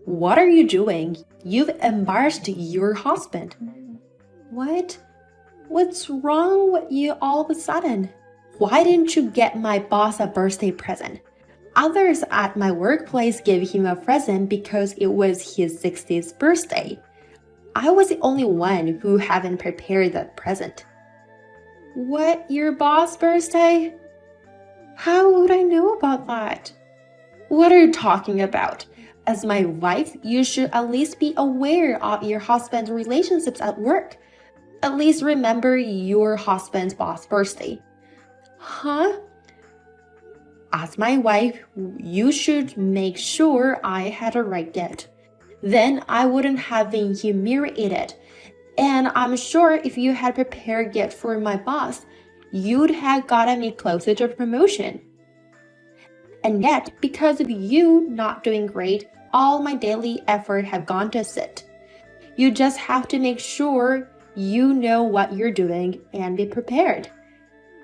What are you doing? You've embarrassed your husband. What? What's wrong with you all of a sudden? Why didn't you get my boss a birthday present? Others at my workplace gave him a present because it was his 60th birthday. I was the only one who hadn't prepared that present. What, your boss' birthday? How would I know about that? What are you talking about? As my wife, you should at least be aware of your husband's relationships at work. At least remember your husband's boss' birthday. Huh? As my wife, you should make sure I had a right gift. Then I wouldn't have been humiliated. And I'm sure if you had prepared a gift for my boss, you'd have gotten me closer to promotion. And yet, because of you not doing great, all my daily effort have gone to sit. You just have to make sure you know what you're doing and be prepared.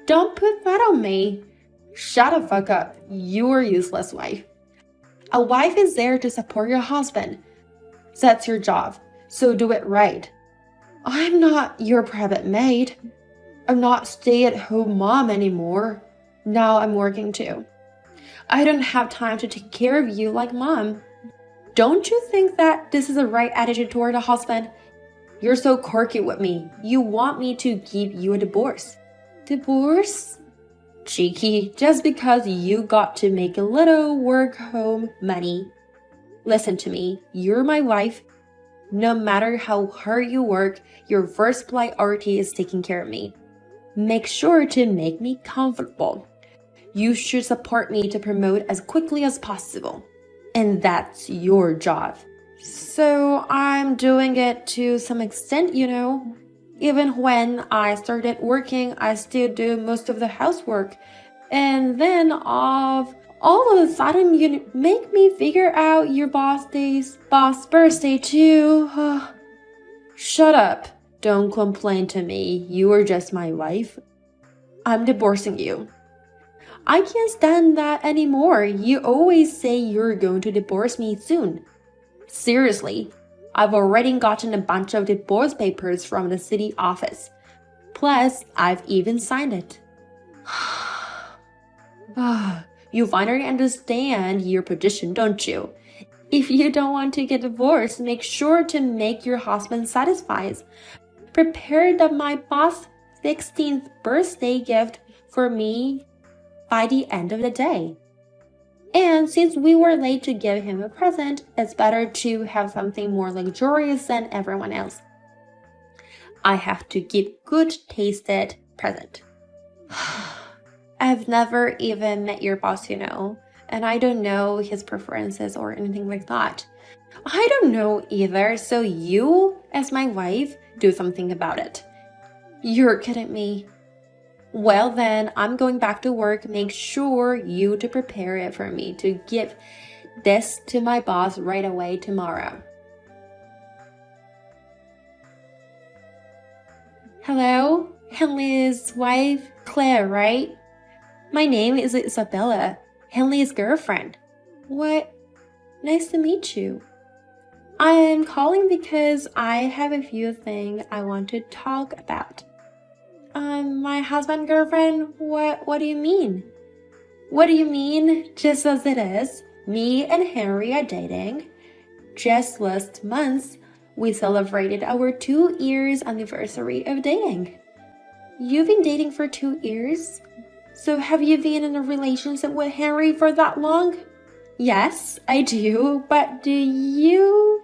Don't put that on me. Shut the fuck up. You're a useless wife. A wife is there to support your husband. That's your job, so do it right. I'm not your private maid. I'm not stay-at-home mom anymore. Now I'm working too. I don't have time to take care of you like mom. Don't you think that this is the right attitude toward a husband? You're so quirky with me. You want me to give you a divorce. Divorce? Cheeky, just because you got to make a little work-home money. Listen to me, you're my wife. No matter how hard you work, your first priority is taking care of me. Make sure to make me comfortable. You should support me to promote as quickly as possible. And that's your job. So I'm doing it to some extent, you know. Even when I started working, I still do most of the housework. And then all of a sudden, you make me figure out your boss birthday too. Shut up. Don't complain to me. You are just my wife. I'm divorcing you. I can't stand that anymore. You always say you're going to divorce me soon. Seriously, I've already gotten a bunch of divorce papers from the city office. Plus, I've even signed it. You finally understand your position, don't you? If you don't want to get divorced, make sure to make your husband satisfied. Prepare my boss' 16th birthday gift for me by the end of the day. And since we were late to give him a present, it's better to have something more luxurious than everyone else. I have to give good tasted present. I've never even met your boss, you know, and I don't know his preferences or anything like that. I don't know either, so you, as my wife, do something about it. You're kidding me. Well then, I'm going back to work. Make sure you to prepare it for me to give this to my boss right away tomorrow. Hello, Henley's wife, Claire, right? My name is Isabella, Henley's girlfriend. What? Nice to meet you. I'm calling because I have a few things I want to talk about. My husband, girlfriend, what do you mean? What do you mean? Just as it is, me and Henry are dating. Just last month, we celebrated our 2 years anniversary of dating. You've been dating for 2 years? So have you been in a relationship with Henry for that long? Yes, I do, but do you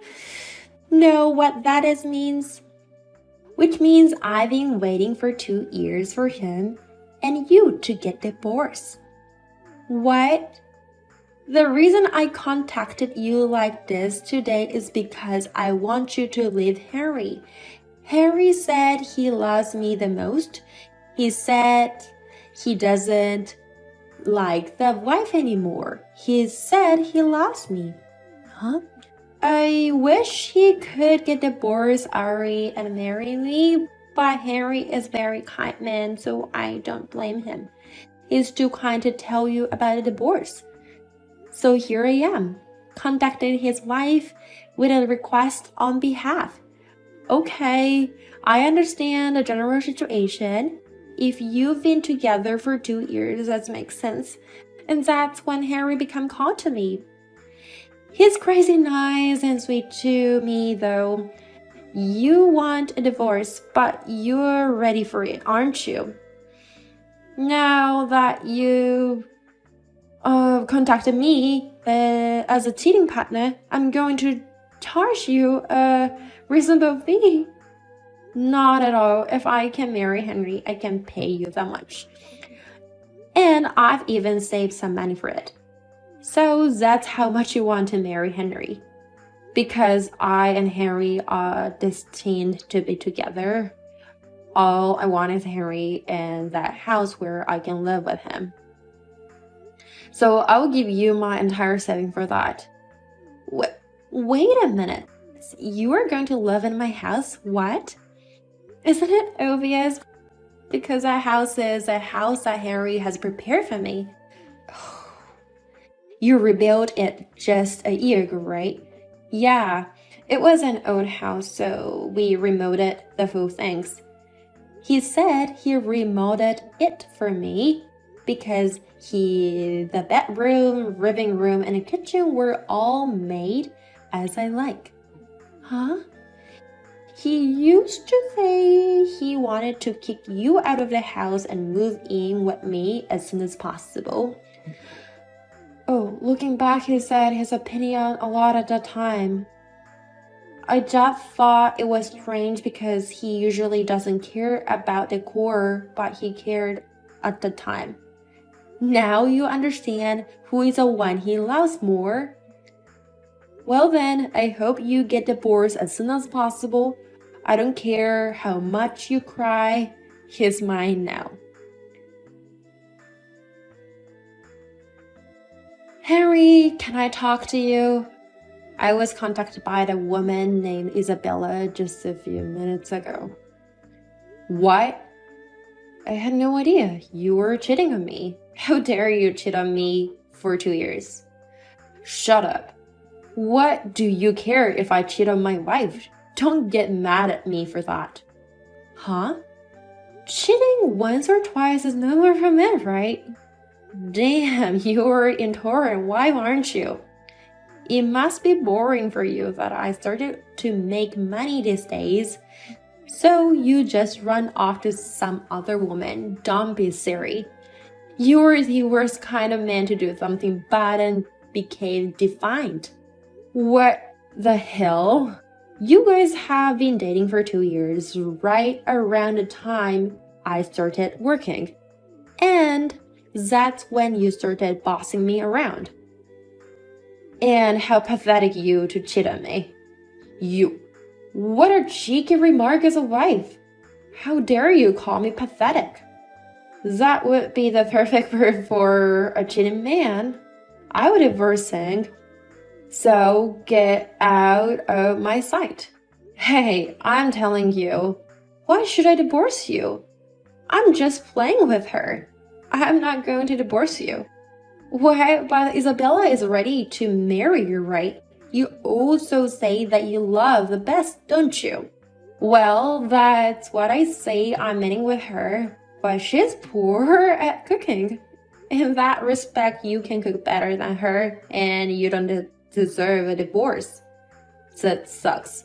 know what that means? Which means I've been waiting for 2 years for him and you to get divorced. What? The reason I contacted you like this today is because I want you to leave Henry. Henry said he loves me the most. He said he doesn't like the wife anymore. He said he loves me. Huh? I wish he could get divorced, Ari, and marry me, but Henry is a very kind man, so I don't blame him. He's too kind to tell you about a divorce. So here I am. contacted his wife with a request on behalf. Okay, I understand the general situation. If you've been together for 2 years, that makes sense. And that's when Harry became called to me. He's crazy nice and sweet to me, though. You want a divorce, but you're ready for it, aren't you? Now that you contacted me as a cheating partner, I'm going to charge you a reasonable fee. Not at all. If I can marry Henry, I can pay you that much. And I've even saved some money for it. So that's how much you want to marry Henry. Because I and Henry are destined to be together. All I want is Henry and that house where I can live with him. So I will give you my entire saving for that. Wait a minute. You are going to live in my house? What? Isn't it obvious? Because that house is a house that Henry has prepared for me. You rebuilt it just a year ago, right? Yeah, it was an old house, so we remodeled the full things. He said he remodeled it for me because the bedroom, living room, and the kitchen were all made as I like. Huh? He used to say he wanted to kick you out of the house and move in with me as soon as possible. Oh, looking back, he said his opinion a lot at that time. I just thought it was strange because he usually doesn't care about the core, but he cared at the time. Now you understand who is the one he loves more. Well then, I hope you get divorced as soon as possible. I don't care how much you cry. He's mine now. Harry, can I talk to you? I was contacted by a woman named Isabella just a few minutes ago. What? I had no idea. You were cheating on me. How dare you cheat on me for 2 years? Shut up. What do you care if I cheat on my wife? Don't get mad at me for that. Huh? Cheating once or twice is nowhere from it, right? Damn, you're intolerant. Why aren't you? It must be boring for you that I started to make money these days. So you just run off to some other woman. Don't be silly. You're the worst kind of man to do something bad and became defiant. What the hell? You guys have been dating for 2 years, right around the time I started working. And that's when you started bossing me around. And how pathetic you to cheat on me. You. What a cheeky remark as a wife. How dare you call me pathetic? That would be the perfect word for a cheating man. I would divorce him. So get out of my sight. Hey, I'm telling you, why should I divorce you? I'm just playing with her. I'm not going to divorce you. Why, but Isabella is ready to marry you, right? You also say that you love the best, don't you? Well, that's what I say I'm meeting with her, but she's poor at cooking. In that respect, you can cook better than her, and you don't deserve a divorce. That sucks.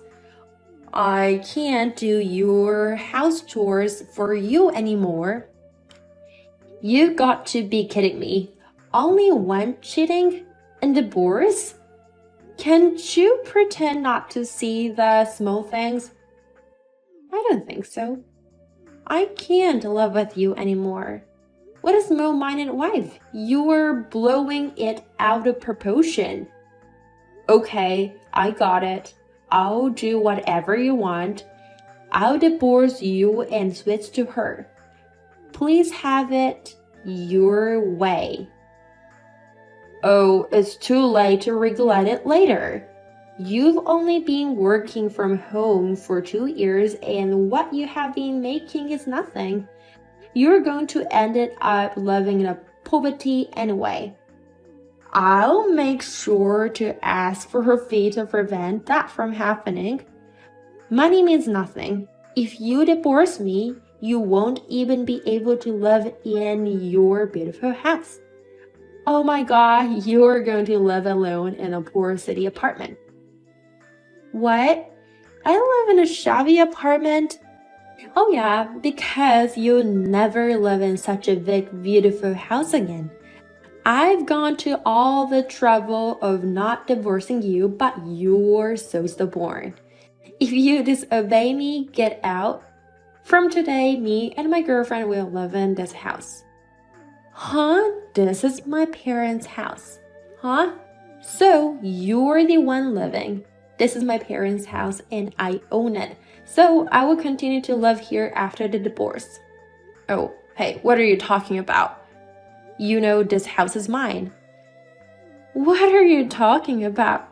I can't do your house chores for you anymore. You got to be kidding me. Only one cheating and divorce? Can't you pretend not to see the small things? I don't think so. I can't live with you anymore. What a small-minded wife. You're blowing it out of proportion. Okay, I got it. I'll do whatever you want. I'll divorce you and switch to her. Please have it your way. Oh, it's too late to regret it later. You've only been working from home for 2 years and what you have been making is nothing. You're going to end up living in poverty anyway. I'll make sure to ask for her fee to prevent that from happening. Money means nothing. If you divorce me, you won't even be able to live in your beautiful house. Oh my God, you're going to live alone in a poor city apartment. What? I live in a shabby apartment? Oh yeah, because you'll never live in such a big, beautiful house again. I've gone to all the trouble of not divorcing you, but you're so stubborn. If you disobey me, get out. From today, me and my girlfriend will live in this house. Huh? This is my parents' house. Huh? So you're the one living. This is my parents' house and I own it. So I will continue to live here after the divorce. Oh, hey, what are you talking about? You know this house is mine. What are you talking about?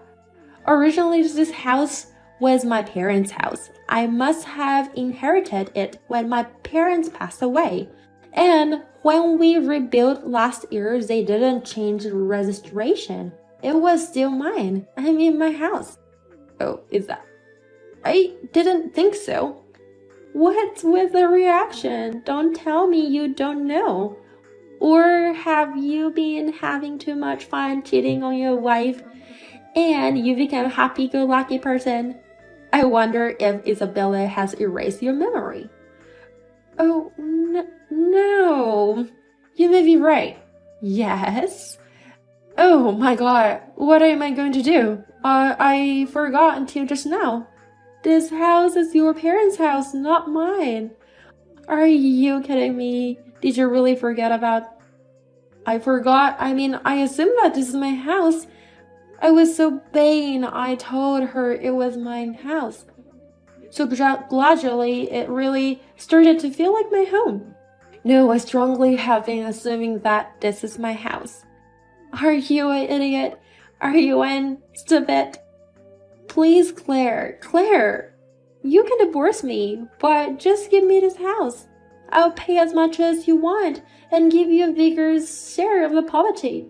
Originally, this house was my parents' house. I must have inherited it when my parents passed away. And when we rebuilt last year, they didn't change the registration. It was still mine. I mean, my house. Oh, is that? I didn't think so. What's with the reaction? Don't tell me you don't know. Or have you been having too much fun cheating on your wife and you become a happy-go-lucky person? I wonder if Isabella has erased your memory. Oh, no. You may be right. Yes. Oh my God, what am I going to do? I forgot until just now. This house is your parents' house, not mine. Are you kidding me? Did you really forget about? I forgot. I mean, I assumed that this is my house. I was so vain. I told her it was my house. So gradually, it really started to feel like my home. No, I strongly have been assuming that this is my house. Are you an idiot? Are you an stupid? Please, Claire, you can divorce me, but just give me this house. I'll pay as much as you want and give you a bigger share of the property.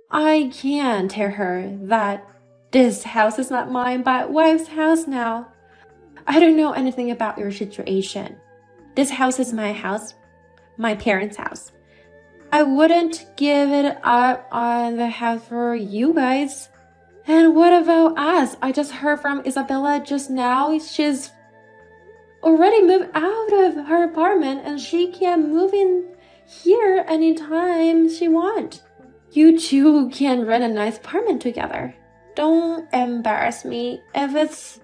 I can't tell her that this house is not mine, but wife's house now. I don't know anything about your situation. This house is my house, my parents' house. I wouldn't give it up on the house for you guys. And what about us? I just heard from Isabella just now. She's already moved out of her apartment and she can move in here anytime she wants. You two can rent a nice apartment together. Don't embarrass me. If it's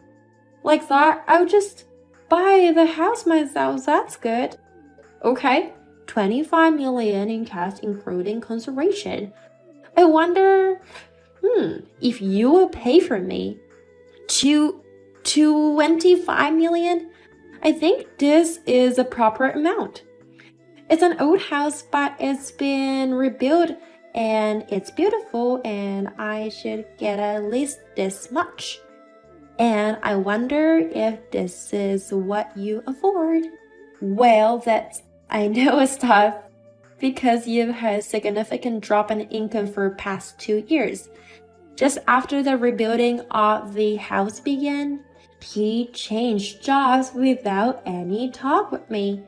like that, I'll just buy the house myself. That's good. Okay, 25 million in cash including consideration. I wonder, if you will pay for me 25 million, I think this is a proper amount. It's an old house, but it's been rebuilt and it's beautiful and I should get at least this much. And I wonder if this is what you afford. Well, I know it's tough because you've had a significant drop in income for the past 2 years. Just after the rebuilding of the house began, he changed jobs without any talk with me.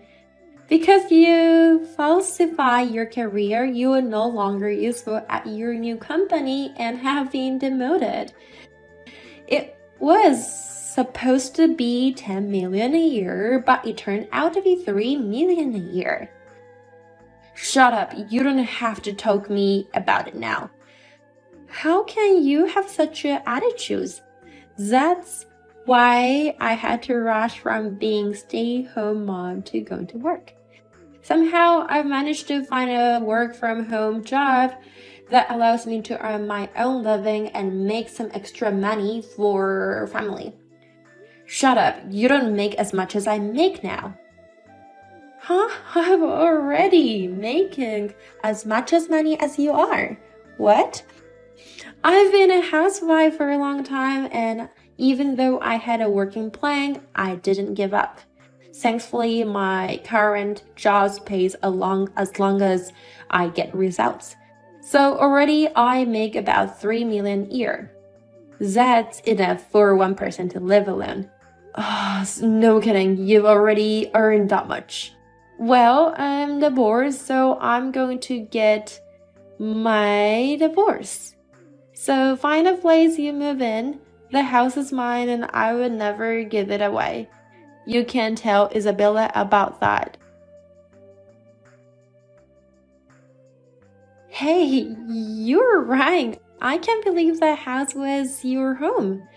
Because you falsify your career, you are no longer useful at your new company and have been demoted. It was supposed to be 10 million a year, but it turned out to be 3 million a year. Shut up, you don't have to talk to me about it now. How can you have such an attitude? That's why I had to rush from being stay-home mom to going to work. Somehow I've managed to find a work-from-home job that allows me to earn my own living and make some extra money for family. Shut up, you don't make as much as I make now. Huh? I'm already making as much as money as you are. What? I've been a housewife for a long time, and even though I had a working plan, I didn't give up. Thankfully, my current job pays as long as I get results. So already I make about 3 million a year. That's enough for one person to live alone. No kidding, you've already earned that much. Well, I'm divorced, so I'm going to get my divorce. So find a place you move in. The house is mine and I would never give it away. You can tell Isabella about that. Hey, you're right. I can't believe that house was your home.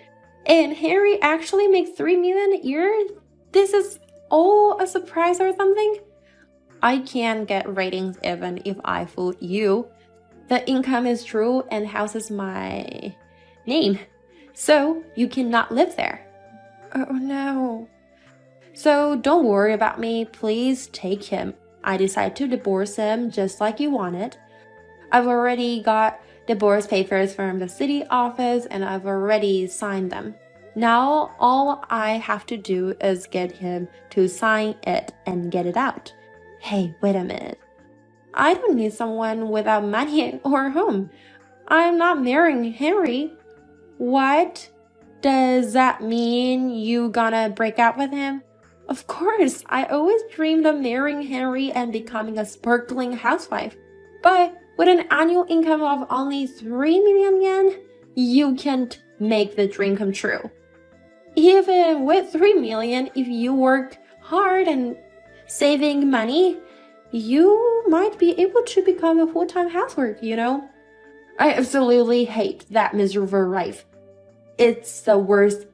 And Harry actually makes 3 million a year? This is all a surprise or something? I can't get ratings even if I fool you. The income is true and house is my name. So you cannot live there. Oh no. So don't worry about me. Please take him. I decided to divorce him just like you wanted. I've already got divorce papers from the city office and I've already signed them. Now all I have to do is get him to sign it and get it out. Hey, wait a minute. I don't need someone without money or home. I'm not marrying Henry. What? Does that mean you gonna break up with him? Of course, I always dreamed of marrying Henry and becoming a sparkling housewife. But with an annual income of only 3 million yen, you can't make the dream come true. Even with 3 million, if you work hard and saving money, you might be able to become a full-time housewife, you know? I absolutely hate that miserable life. It's the worst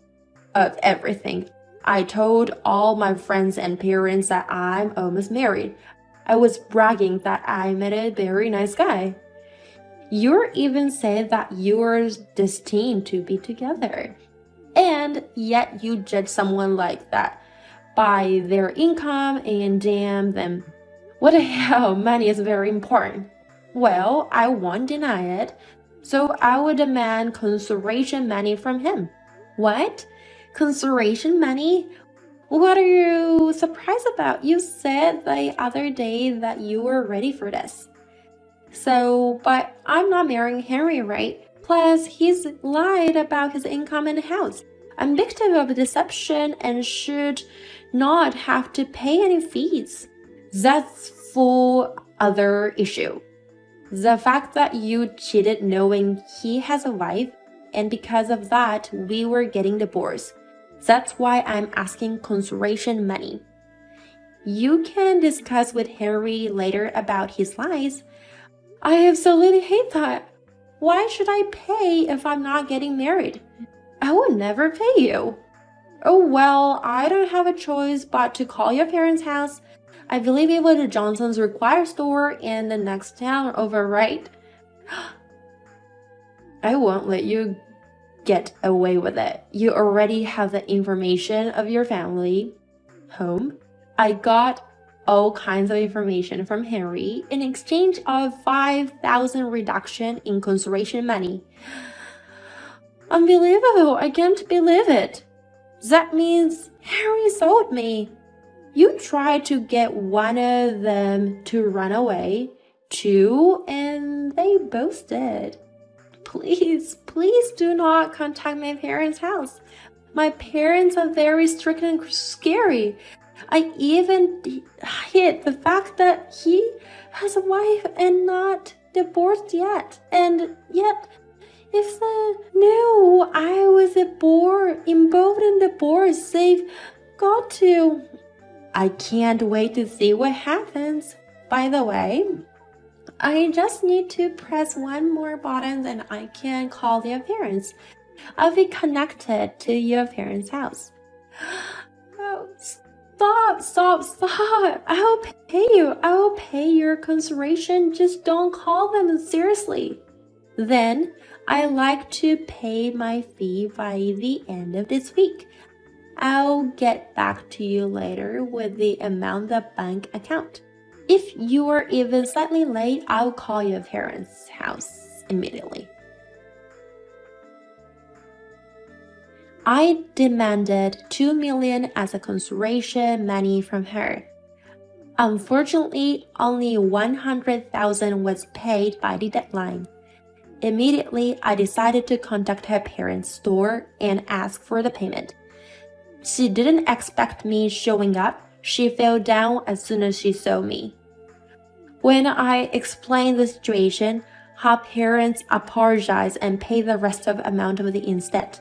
of everything. I told all my friends and parents that I'm almost married. I was bragging that I met a very nice guy. You even said that you're destined to be together. And yet you judge someone like that by their income and damn them. What the hell, money is very important. Well, I won't deny it, so I would demand consideration money from him. What? Consideration money? What are you surprised about? You said the other day that you were ready for this. So, but I'm not marrying Henry, right? Plus, he's lied about his income and house. I'm victim of deception and should not have to pay any fees. That's full other issue. The fact that you cheated knowing he has a wife, and because of that, we were getting divorced. That's why I'm asking consideration money. You can discuss with Henry later about his lies. I absolutely hate that. Why should I pay if I'm not getting married? I would never pay you. Oh well, I don't have a choice but to call your parents' house. I believe it was the Johnson's Require store in the next town over, right? I won't let you get away with it. You already have the information of your family home. I got all kinds of information from Henry in exchange of 5,000 reduction in consideration money. Unbelievable, I can't believe it. That means Henry sold me. You tried to get one of them to run away, too, and they both did. Please do not contact my parents' house. My parents are very strict and scary. I even hid the fact that he has a wife and not divorced yet. And yet, if they knew I was involved in divorce, they've got to. I can't wait to see what happens. By the way, I just need to press one more button and I can call their parents. I'll be connected to your parents' house. Oh, stop. I'll pay you. I will pay your consideration. Just don't call them seriously. Then I like to pay my fee by the end of this week. I'll get back to you later with the amount of the bank account. If you are even slightly late, I'll call your parents' house immediately. I demanded 2 million as a consideration money from her. Unfortunately, only 100,000 was paid by the deadline. Immediately, I decided to contact her parents' store and ask for the payment. She didn't expect me showing up. She fell down as soon as she saw me. When I explained the situation, her parents apologized and paid the rest of the amount of the instead.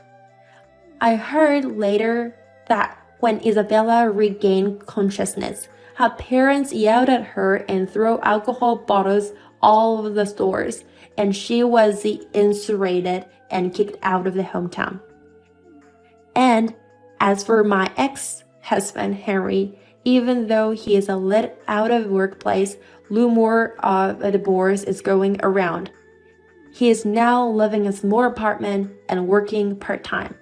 I heard later that when Isabella regained consciousness, her parents yelled at her and threw alcohol bottles all over the stores, and she was incinerated and kicked out of the hometown. And as for my ex-husband, Henry, even though he is a little out of workplace, rumor of a divorce is going around. He is now living in a small apartment and working part-time.